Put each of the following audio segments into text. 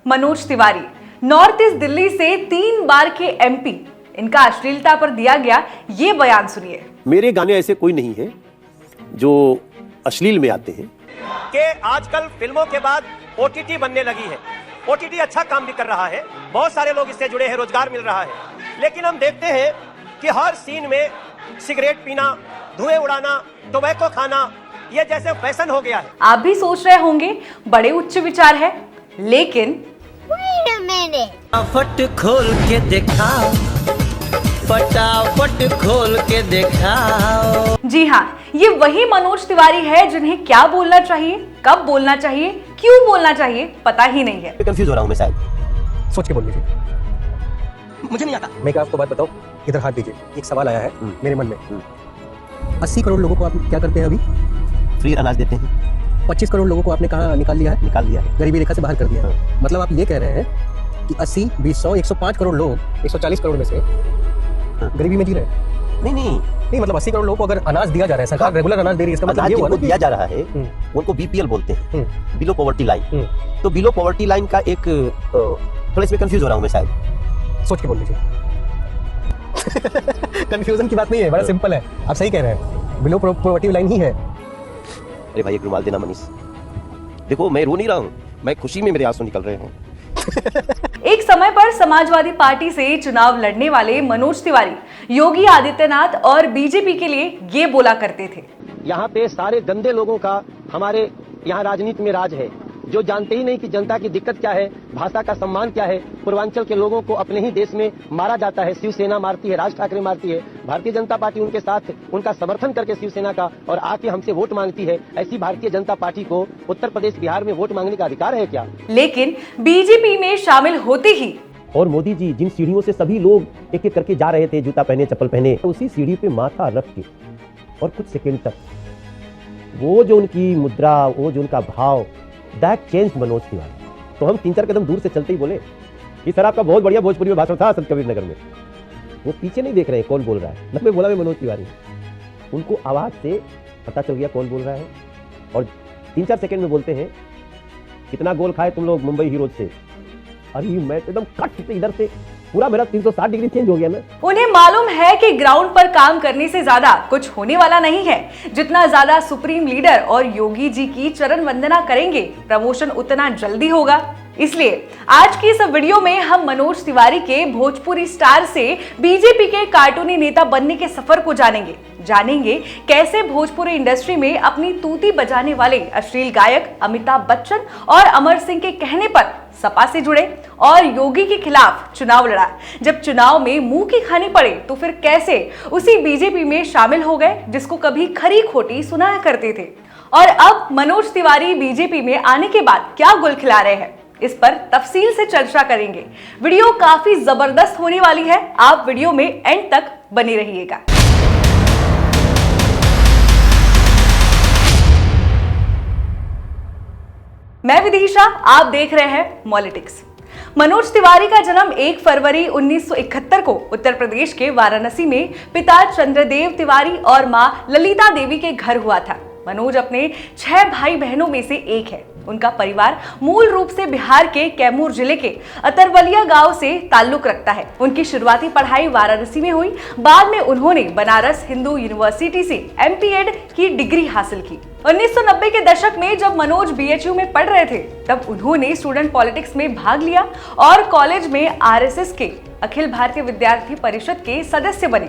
Manoj Tiwari north east Delhi से 3 बार के MP, इनका अश्लीलता पर दिया गया ये बयान सुनिए। मेरे गाने ऐसे कोई नहीं है जो अश्लील में आते हैं कि आजकल फिल्मों के बाद ओटीटी बनने लगी है। ओटीटी अच्छा काम भी कर रहा है, बहुत सारे लोग इससे जुड़े हैं, रोजगार मिल रहा है, लेकिन हम देखते हैं कि हर सीन में सिगरेट पीना, धुएं उड़ाना, टोबैको खाना, ये जैसे फैशन हो गया है। आप भी सोच रहे होंगे बड़े उच्च विचार है, लेकिन फटाफट खोल के दिखाओ, फटाफट खोल के दिखाओ। जी हाँ, ये वही मनोज तिवारी है जिन्हें क्या बोलना चाहिए, कब बोलना चाहिए, क्यों बोलना चाहिए पता ही नहीं है। कंफ्यूज हो रहा हूँ मैं शायद। सोच के बोल लीजिए। मुझे नहीं आता। मैं क्या आपको बात बताऊं, इधर हाथ दीजिए। एक सवाल आया है मेरे मन में। 80 करोड़ लोगों को आप क्या करते हैं अभी? फ्री अनाज देते हैं। 25 करोड़ लोगों को आपने कहाँ निकाल लिया है? निकाल लिया है, गरीबी रेखा से बाहर कर दिया है। मतलब आप ये कह रहे हैं कि 80, 20, 100, 105 करोड़ लोग 140 करोड़ में से गरीबी में जी रहे हैं। नहीं, मतलब 80 करोड़ लोगों को अगर अनाज दिया जा रहा है, सरकार रेगुलर अनाज दे रही है, इसका मतलब ये हुआ ना दिया जा रहा है, उनको बीपीएल बोलते हैं, बिलो पॉवर्टी लाइन। तो बिलो पॉवर्टी लाइन का एक थोड़ा इसमें कंफ्यूज हो रहा हूँ मैं शायद। सोच के बोल लीजिए। कंफ्यूजन की बात नहीं है, बड़ा सिंपल है। आप सही कह रहे हैं, बिलो पॉवर्टी लाइन ही है। अरे भाई एक रुमाल देना मनीष। देखो मैं रो नहीं रहा हूँ, मैं खुशी में मेरे आंसू निकल रहे हैं। एक समय पर समाजवादी पार्टी से चुनाव लड़ने वाले मनोज तिवारी योगी आदित्यनाथ और बीजेपी के लिए ये बोला करते थे। यहाँ पे सारे गंदे लोगों का हमारे यहाँ राजनीति में राज है, जो जानते ही नहीं कि जनता की दिक्कत क्या है, भाषा का सम्मान क्या है। पूर्वांचल के लोगों को अपने ही देश में मारा जाता है, शिवसेना मारती है, राज ठाकरे मारती है, भारतीय जनता पार्टी उनके साथ उनका समर्थन करके शिवसेना का और आके हमसे वोट मांगती है। ऐसी भारतीय जनता पार्टी को उत्तर प्रदेश, बिहार में वोट मांगने का अधिकार है क्या? लेकिन बीजेपी में शामिल होते ही और मोदी जी जिन सीढ़ियों से सभी लोग एक एक करके जा रहे थे, जूता पहने, चप्पल पहने, उसी सीढ़ी पे माथा रख के और कुछ सेकंड तक वो जो उनकी मुद्रा, वो जो उनका भाव, दैट चेंज मनोज तिवारी। तो हम 3-4 कदम दूर से चलते ही बोले कि सर आपका बहुत बढ़िया भोजपुरी में भाषण था संत कबीर नगर में। वो पीछे नहीं देख रहे हैं कौन बोल रहा है, मैं बोला मैं मनोज तिवारी। उनको आवाज से पता चल गया कौन बोल रहा है और 3-4 सेकंड में बोलते हैं कितना गोल खाए तुम लोग मुंबई हीरोज से। अरे मैं एकदम कट से इधर से पूरा मेरा 360 डिग्री चेंज हो गया ना। उन्हें मालूम है कि ग्राउंड पर काम करने से ज्यादा कुछ होने वाला नहीं है। जितना ज्यादा सुप्रीम लीडर और योगी जी की चरण वंदना करेंगे, प्रमोशन उतना जल्दी होगा। इसलिए आज की इस वीडियो में हम मनोज तिवारी के भोजपुरी स्टार से बीजेपी के कार्टूनी नेता बनने के सफर को जानेंगे कैसे भोजपुरी इंडस्ट्री में अपनी तूती बजाने वाले अश्लील गायक अमिताभ बच्चन और अमर सिंह के कहने पर सपा से जुड़े और योगी के खिलाफ चुनाव लड़ा। जब चुनाव में मुंह की खानी पड़े तो फिर कैसे उसी बीजेपी में शामिल हो गए जिसको कभी खरी खोटी सुनाया करते थे। और अब मनोज तिवारी बीजेपी में आने के बाद क्या गुल खिला रहे हैं, इस पर तफसील से चर्चा करेंगे। वीडियो काफी जबरदस्त होने वाली है, आप वीडियो में एंड तक बने रहिएगा। मैं विदिशा, आप देख रहे हैं मॉलिटिक्स। मनोज तिवारी का जन्म 1 फरवरी 1971 को उत्तर प्रदेश के वाराणसी में पिता चंद्रदेव तिवारी और मां ललिता देवी के घर हुआ था। मनोज अपने 6 भाई बहनों में से एक है। उनका परिवार मूल रूप से बिहार के कैमूर जिले के अतरवलिया गांव से ताल्लुक रखता है। उनकी शुरुआती पढ़ाई वाराणसी में हुई। बाद में उन्होंने बनारस हिंदू यूनिवर्सिटी से एमपीएड की डिग्री हासिल की। 1990 के दशक में जब मनोज बीएचयू में पढ़ रहे थे, तब उन्होंने स्टूडेंट पॉलिटिक्स में भाग लिया और कॉलेज में आरएसएस के अखिल भारतीय विद्यार्थी परिषद के सदस्य बने।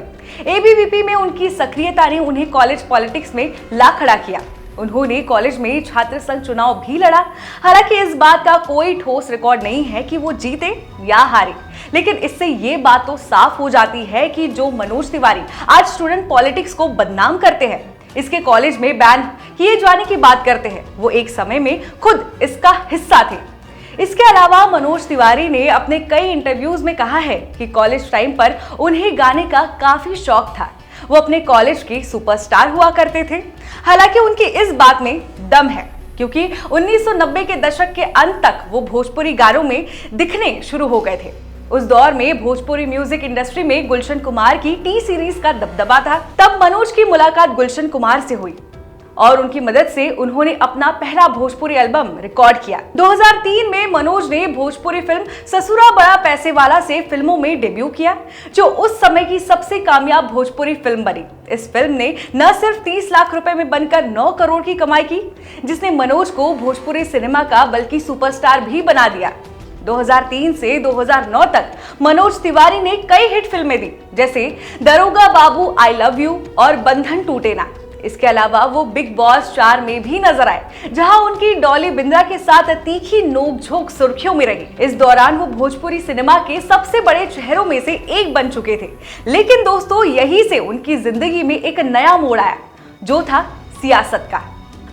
एबीवीपी में उनकी सक्रियता ने उन्हें कॉलेज पॉलिटिक्स में ला खड़ा किया। उन्होंने कॉलेज में छात्र संघ चुनाव भी लड़ा। हालांकि इस बात का कोई ठोस रिकॉर्ड नहीं है कि वो जीते या हारे, लेकिन इससे ये बात तो साफ हो जाती है कि जो मनोज तिवारी आज स्टूडेंट पॉलिटिक्स को बदनाम करते हैं, इसके कॉलेज में बैन किए जाने की बात करते हैं, वो एक समय में खुद इसका हिस्सा थे। इसके अलावा मनोज तिवारी ने अपने कई इंटरव्यूज में कहा है कि कॉलेज टाइम पर उन्हें गाने का काफी शौक था। वो अपने कॉलेज के सुपरस्टार हुआ करते थे। हालांकि उनकी इस बात में दम है, क्योंकि 1990 के दशक के अंत तक वो भोजपुरी गानों में दिखने शुरू हो गए थे। उस दौर में भोजपुरी म्यूजिक इंडस्ट्री में गुलशन कुमार की टी सीरीज का दबदबा था। तब मनोज की मुलाकात गुलशन कुमार से हुई और उनकी मदद से उन्होंने अपना पहला भोजपुरी एल्बम रिकॉर्ड किया। 2003 में मनोज ने भोजपुरी फिल्म ससुरा बड़ा पैसे वाला से फिल्मों में डेब्यू किया, जो उस समय की सबसे कामयाब भोजपुरी फिल्म बनी। इस फिल्म ने न सिर्फ 30 लाख रुपए में बनकर 9 करोड़ की कमाई की, जिसने मनोज को भोजपुरी सिनेमा का बल्कि सुपरस्टार भी बना दिया। 2003 से 2009 तक मनोज तिवारी ने कई हिट फिल्में दी, जैसे दरोगा बाबू, आई लव यू और बंधन टूटे ना। इसके अलावा वो बिग बॉस 4 में भी नजर आए, जहां उनकी डॉली बिंद्रा के साथ तीखी नोक-झोंक सुर्खियों में रही। इस दौरान वो भोजपुरी सिनेमा के सबसे बड़े चेहरों में से एक बन चुके थे। लेकिन दोस्तों, यहीं से उनकी जिंदगी में एक नया मोड़ आया, जो था सियासत का।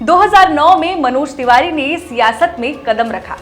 2009 में मनोज तिवारी ने सियासत में कदम रखा।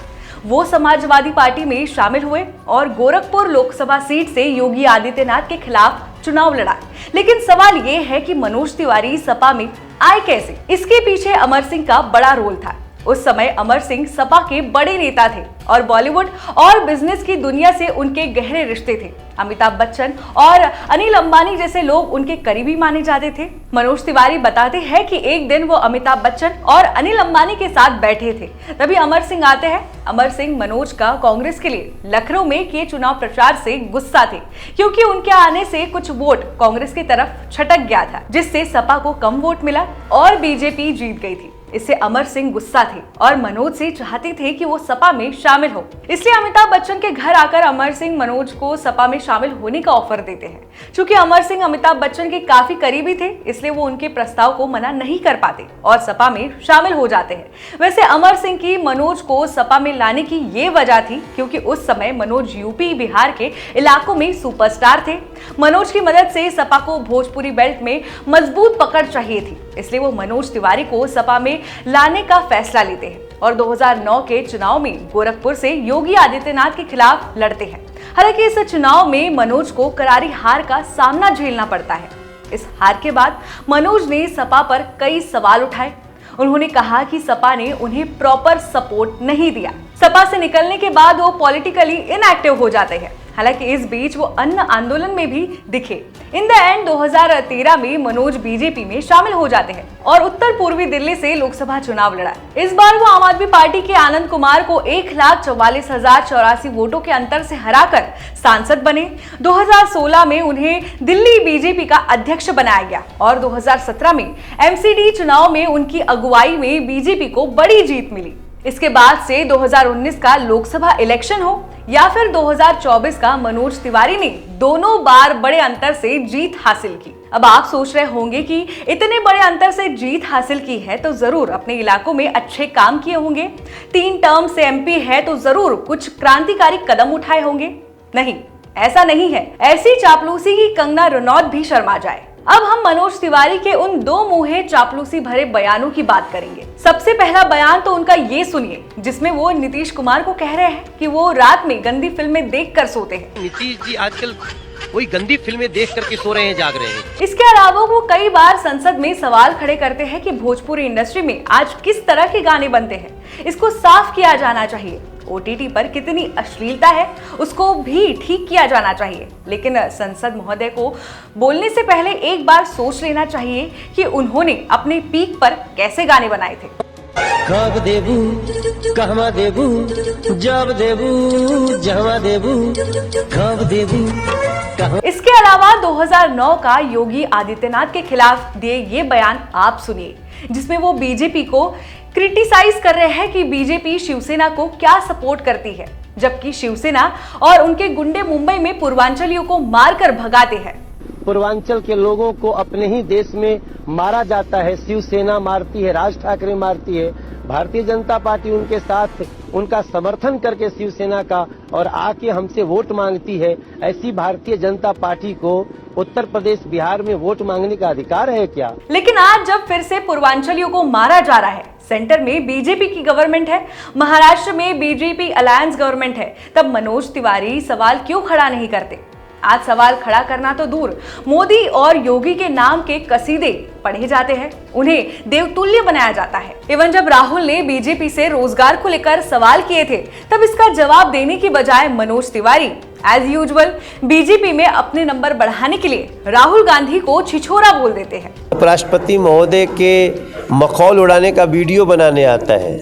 वो समाजवादी पार्टी में शामिल हुए और गोरखपुर लोकसभा सीट से योगी आदित्यनाथ के खिलाफ चुनाव लड़ा। लेकिन सवाल ये है कि मनोज तिवारी सपा में आए कैसे? इसके पीछे अमर सिंह का बड़ा रोल था। उस समय अमर सिंह सपा के बड़े नेता थे और बॉलीवुड और बिजनेस की दुनिया से उनके गहरे रिश्ते थे। अमिताभ बच्चन और अनिल अंबानी जैसे लोग उनके करीबी माने जाते थे। मनोज तिवारी बताते हैं कि एक दिन वो अमिताभ बच्चन और अनिल अंबानी के साथ बैठे थे, तभी अमर सिंह आते हैं। अमर सिंह मनोज का कांग्रेस के लिए लखनऊ में किए चुनाव प्रचार से गुस्सा थे, क्योंकि उनके आने से कुछ वोट कांग्रेस की तरफ छटक गया था, जिससे सपा को कम वोट मिला और बीजेपी जीत गई थी। इससे अमर सिंह गुस्सा थे और मनोज से चाहते थे कि वो सपा में शामिल हो। इसलिए अमिताभ बच्चन के घर आकर अमर सिंह मनोज को सपा में शामिल होने का ऑफर देते हैं। चूंकि अमर सिंह अमिताभ बच्चन के काफी करीबी थे, इसलिए वो उनके प्रस्ताव को मना नहीं कर पाते और सपा में शामिल हो जाते हैं। वैसे अमर सिंह की मनोज को सपा में लाने की ये वजह थी क्योंकि उस समय मनोज यूपी बिहार के इलाकों में सुपरस्टार थे। मनोज की मदद से सपा को भोजपुरी बेल्ट में मजबूत पकड़ चाहिए थी, इसलिए वो मनोज तिवारी को सपा में लाने का फैसला लेते हैं और 2009 के चुनाव में गोरखपुर से योगी आदित्यनाथ के खिलाफ लड़ते हैं। हालांकि इस चुनाव में मनोज को करारी हार का सामना झेलना पड़ता है। इस हार के बाद मनोज ने सपा पर कई सवाल उठाए। उन्होंने कहा कि सपा ने उन्हें प्रॉपर सपोर्ट नहीं दिया। सपा से निकलने के बाद वो पॉलिटिकली इनएक्टिव हो जाते हैं। हालांकि इस बीच वो अन्य आंदोलन में भी दिखे। इन द एंड 2013 में मनोज बीजेपी में शामिल हो जाते हैं और उत्तर पूर्वी दिल्ली से लोकसभा चुनाव लड़ा। इस बार वो आम आदमी पार्टी के आनंद कुमार को 1,44,084 वोटों के अंतर से हराकर सांसद बने। 2016 में उन्हें दिल्ली बीजेपी का अध्यक्ष बनाया गया और 2017 में एमसीडी चुनाव में उनकी अगुवाई में बीजेपी को बड़ी जीत मिली। इसके बाद से 2019 का लोकसभा इलेक्शन हो या फिर 2024 का, मनोज तिवारी ने दोनों बार बड़े अंतर से जीत हासिल की। अब आप सोच रहे होंगे कि इतने बड़े अंतर से जीत हासिल की है तो जरूर अपने इलाकों में अच्छे काम किए होंगे, 3 टर्म से एमपी है तो जरूर कुछ क्रांतिकारी कदम उठाए होंगे। नहीं, ऐसा नहीं है। ऐसी चापलूसी की कंगना रनौत भी शर्मा जाए। अब हम मनोज तिवारी के उन 2 मुंहे चापलूसी भरे बयानों की बात करेंगे। सबसे पहला बयान तो उनका ये सुनिए, जिसमें वो नीतीश कुमार को कह रहे हैं कि वो रात में गंदी फिल्में देखकर सोते हैं। नीतीश जी आजकल वही गंदी फिल्में देख करके सो रहे हैं, जाग रहे हैं। इसके अलावा वो कई बार संसद में सवाल खड़े करते हैं कि भोजपुरी इंडस्ट्री में आज किस तरह के गाने बनते हैं, इसको साफ किया जाना चाहिए। ओटीटी पर कितनी अश्लीलता है उसको भी ठीक किया जाना चाहिए। लेकिन संसद महोदय को बोलने से पहले एक बार सोच लेना चाहिए कि उन्होंने अपने पीक पर कैसे गाने बनाए थे। कब देबू, कहवा देबू, जब देबू, जहवा देबू, कब देबू। इसके अलावा 2009 का योगी आदित्यनाथ के खिलाफ दिए ये बयान आप सुनिए, जिसमें वो बीजेपी को क्रिटिसाइज कर रहे हैं कि बीजेपी शिवसेना को क्या सपोर्ट करती है, जबकि शिवसेना और उनके गुंडे मुंबई में पूर्वांचलियों को मारकर भगाते हैं। पूर्वांचल के लोगों को अपने ही देश में मारा जाता है, शिवसेना मारती है, राज ठाकरे मारती है, भारतीय जनता पार्टी उनके साथ उनका समर्थन करके शिवसेना का और आके हमसे वोट मांगती है। ऐसी भारतीय जनता पार्टी को उत्तर प्रदेश बिहार में वोट मांगने का अधिकार है क्या? लेकिन आज जब फिर से पूर्वांचलियों को मारा जा रहा है, सेंटर में बीजेपी की गवर्नमेंट है, महाराष्ट्र में बीजेपी अलायंस गवर्नमेंट है, तब मनोज तिवारी सवाल क्यों खड़ा नहीं करते? आज सवाल खड़ा करना तो दूर, मोदी और योगी के नाम के कसीदे पढ़े जाते हैं, उन्हें देवतुल्य बनाया जाता है। इवन जब राहुल ने बीजेपी से रोजगार को लेकर सवाल किए थे, तब इसका जवाब देने की बजाय Manoj Tiwari as usual BJP में अपने नंबर बढ़ाने के लिए राहुल गांधी को छिछोरा बोल देते हैं। उपराष्ट्रपति महोदय के मखौल उड़ाने का वीडियो बनाने आता है।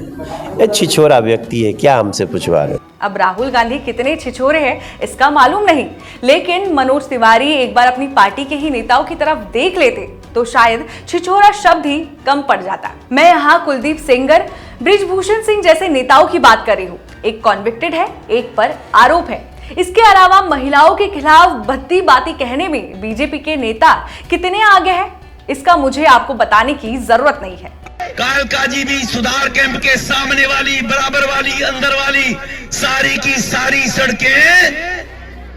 ये छिछोरा व्यक्ति है, क्या हमसे पूछवा रहे? अब राहुल गांधी कितने छिछोरे हैं इसका मालूम नहीं, लेकिन मनोज तिवारी एक बार अपनी पार्टी के ही नेताओं की तरफ देख लेते तो शायद छिछोरा शब्द ही कम पड़ जाता। मैं यहाँ कुलदीप सेंगर, बृजभूषण सिंह जैसे नेताओं की बात कर रही हूँ। एक कॉन्विक्टेड है, एक पर आरोप है। इसके अलावा महिलाओं के खिलाफ भद्दी बातें कहने में बीजेपी के नेता कितने आगे हैं, इसका मुझे आपको बताने की जरूरत नहीं है। कालकाजी भी सुधार कैंप के सामने वाली, बराबर वाली, अंदर वाली सारी की सारी सड़कें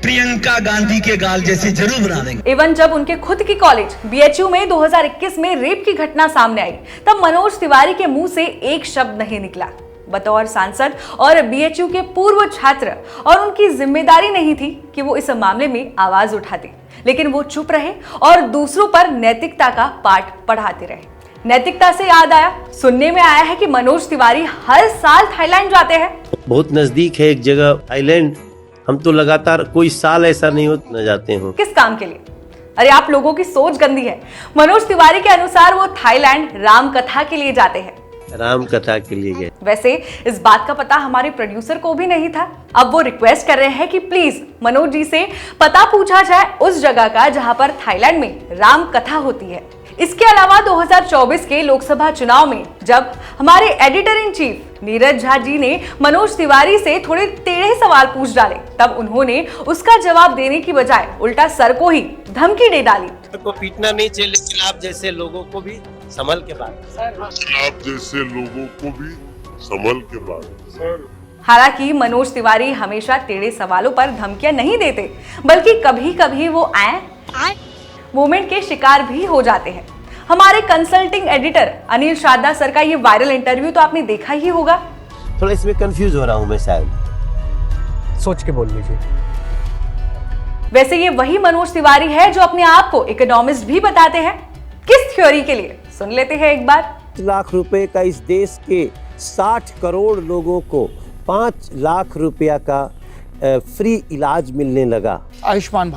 प्रियंका गांधी के गाल जैसे जरूर बना देंगे। इवन जब उनके खुद की कॉलेज बीएचयू में 2021 में रेप की घटना सामने आई, तब मनोज तिवारी के मुंह से एक शब्द नहीं निकला। बतौर सांसद और बीएचयू के पूर्व छात्र, और उनकी जिम्मेदारी नहीं थी कि वो इस मामले में आवाज उठाते, लेकिन वो चुप रहे और दूसरों पर नैतिकता का पाठ पढ़ाते रहे। नैतिकता से याद आया, सुनने में आया है कि मनोज तिवारी हर साल थाईलैंड जाते हैं। बहुत नजदीक है एक जगह थाईलैंड, हम तो लगातार कोई साल ऐसा नहीं हो न जाते हो। किस काम के लिए? अरे आप लोगों की सोच गंदी है। मनोज तिवारी के अनुसार वो थाईलैंड राम कथा के लिए जाते हैं। राम कथा के लिए गए। वैसे इस बात का पता हमारे प्रोड्यूसर को भी नहीं था। अब वो रिक्वेस्ट कर रहे हैं कि प्लीज मनोज जी से पता पूछा जाए उस जगह का जहां पर थाईलैंड में राम कथा होती है। इसके अलावा 2024 के लोकसभा चुनाव में जब हमारे editor in chief Neeraj Jha ji ने मनोज तिवारी से थोड़े टेढ़े सवाल पूछ डाले, तब उन्होंने उसका जवाब देने की बजाय उल्टा सर को ही धमकी दे डाली। को पीटना नहीं चाहिए, लेकिन आप जैसे लोगों को भी संभल के बात। आप जैसे लोगों को भी संभल के बात। हालांकि मनोज तिवारी हमेशा टेढ़े सवालों पर धमकियां नहीं देते, बल्कि कभी कभी वो मोमेंट के शिकार भी हो जाते हैं। हमारे consulting editor Anil Sharda sir का ये वायरल इंटरव्यू तो आपने देखा ही होगा। थोड़ा इसमें कंफ्यूज हो रहा हूं मैं शायद। सोच के बोल लीजिए। वैसे ये वही मनोज तिवारी है जो अपने आप को इकोनॉमिस्ट भी बताते हैं। किस थ्योरी के लिए, सुन लेते हैं एक बार। 5 लाख रुपए का इस देश के 60 करोड़ लोगों को 5 लाख रुपया का फ्री इलाज मिलने लगा। आयुष्मान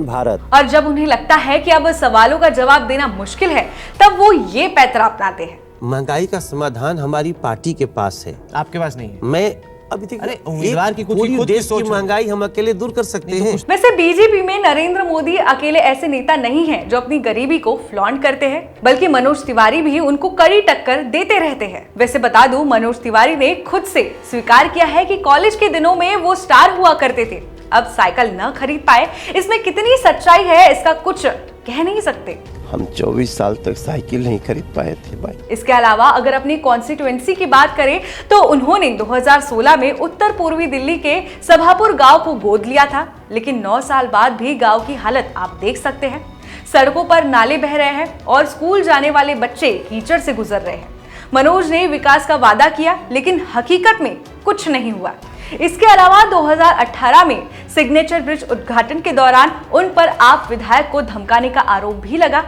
भारत। और जब उन्हें लगता है कि अब सवालों का जवाब देना मुश्किल है, तब वो ये पैतरा अपनाते हैं। महंगाई का समाधान हमारी पार्टी के पास है, आपके पास नहीं है। मैं अभी तक उम्मीदवार की खुद की देश सोच की महंगाई हम अकेले दूर कर सकते हैं। वैसे बीजेपी में नरेंद्र मोदी अकेले ऐसे नेता नहीं हैं जो अपनी गरीबी को फ्लॉन्ट करते हैं, बल्कि मनोज तिवारी भी उनको कड़ी टक्कर देते रहते हैं। वैसे बता दूं, मनोज तिवारी ने खुद से स्वीकार किया है कि कॉलेज के दिनों में वो स्टार हुआ करते थे, अब साइकिल न खरीद पाए। इसमें कितनी सच्चाई है इसका कुछ कह नहीं सकते। हम 24 साल तक साइकिल नहीं खरीद पाए थे भाई। इसके अलावा अगर अपनी कॉन्स्टिट्यूएंसी की बात करें तो उन्होंने 2016 में उत्तर पूर्वी दिल्ली के सभापुर गांव को गोद लिया था, लेकिन 9 साल बाद भी गांव की हालत आप देख सकते हैं। सड़कों पर नाले बह रहे हैं और स्कूल जाने वाले बच्चे कीचड़ से गुजर रहे हैं। मनोज ने विकास का वादा किया, लेकिन हकीकत में कुछ नहीं हुआ। इसके अलावा 2018 में सिग्नेचर ब्रिज उद्घाटन के दौरान उन पर आप विधायक को धमकाने का आरोप भी लगा।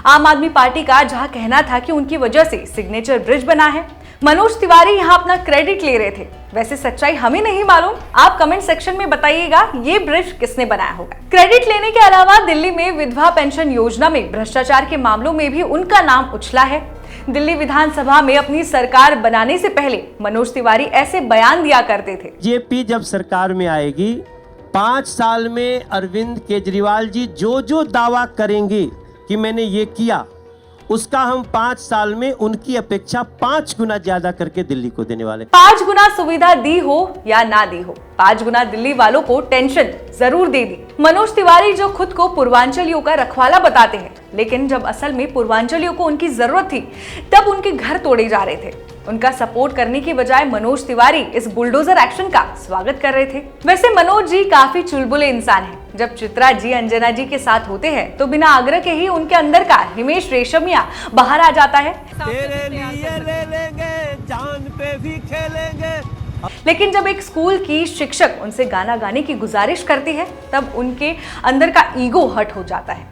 आम आदमी पार्टी का जहां कहना था कि उनकी वजह से सिग्नेचर ब्रिज बना है, मनोज तिवारी यहां अपना क्रेडिट ले रहे थे। वैसे सच्चाई हमें नहीं मालूम, आप कमेंट सेक्शन में बताइएगा ये ब्रिज किसने बनाया होगा। क्रेडिट लेने के अलावा दिल्ली में विधवा पेंशन योजना में भ्रष्टाचार के मामलों में भी उनका नाम उछला है। दिल्ली विधानसभा में अपनी सरकार बनाने से पहले मनोज तिवारी ऐसे बयान दिया करते थे। जेपी जब सरकार में आएगी, 5 साल में अरविंद केजरीवाल जी जो जो दावा करेंगे कि मैंने ये किया, उसका हम 5 साल में उनकी अपेक्षा 5 गुना ज्यादा करके दिल्ली को देने वाले। 5 गुना सुविधा दी हो या ना दी हो, 5 गुना दिल्ली वालों को टेंशन जरूर दे दी। मनोज तिवारी जो खुद को पूर्वांचलियों का रखवाला बताते हैं, लेकिन जब असल में पूर्वांचलियों को उनकी जरूरत थी तब उनके घर तोड़े जा रहे थे। उनका सपोर्ट करने की बजाय मनोज तिवारी इस बुलडोजर एक्शन का स्वागत कर रहे थे। वैसे मनोज जी काफी चुलबुले इंसान हैं। जब चित्रा जी अंजना जी के साथ होते हैं तो बिना आग्रह के ही उनके अंदर का हिमेश रेशमिया बाहर आ जाता है। तेरे लिए ले लेंगे, जान पे भी खेलेंगे। लेकिन जब एक स्कूल की शिक्षक उनसे गाना गाने की गुजारिश करती है, तब उनके अंदर का ईगो हर्ट हो जाता है।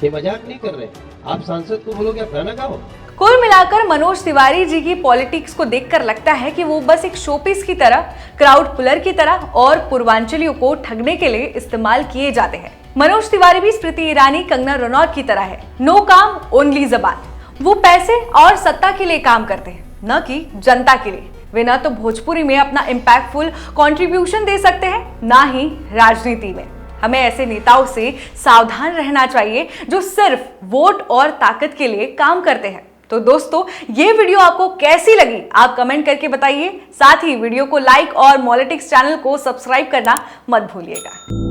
ये मजाक नहीं कर रहे, आप सांसद को बोलो क्या गाना गाओ। कुल मिलाकर मनोज तिवारी जी की पॉलिटिक्स को देखकर लगता है कि वो बस एक शोपीस की तरह, क्राउड पुलर की तरह और पूर्वांचलियों को ठगने के लिए इस्तेमाल किए जाते हैं। मनोज तिवारी भी स्मृति ईरानी, कंगना रनौत की तरह है, नो काम ओनली जबान। वो पैसे और सत्ता के लिए काम करते हैं, न कि जनता के लिए। वे ना तो भोजपुरी में अपना इम्पैक्टफुल कंट्रीब्यूशन दे सकते हैं, ना ही राजनीति में। हमें ऐसे नेताओं से सावधान रहना चाहिए जो सिर्फ वोट और ताकत के लिए काम करते हैं। तो दोस्तों, ये वीडियो आपको कैसी लगी आप कमेंट करके बताइए। साथ ही वीडियो को लाइक और मॉलिटिक्स चैनल को सब्सक्राइब करना मत भूलिएगा।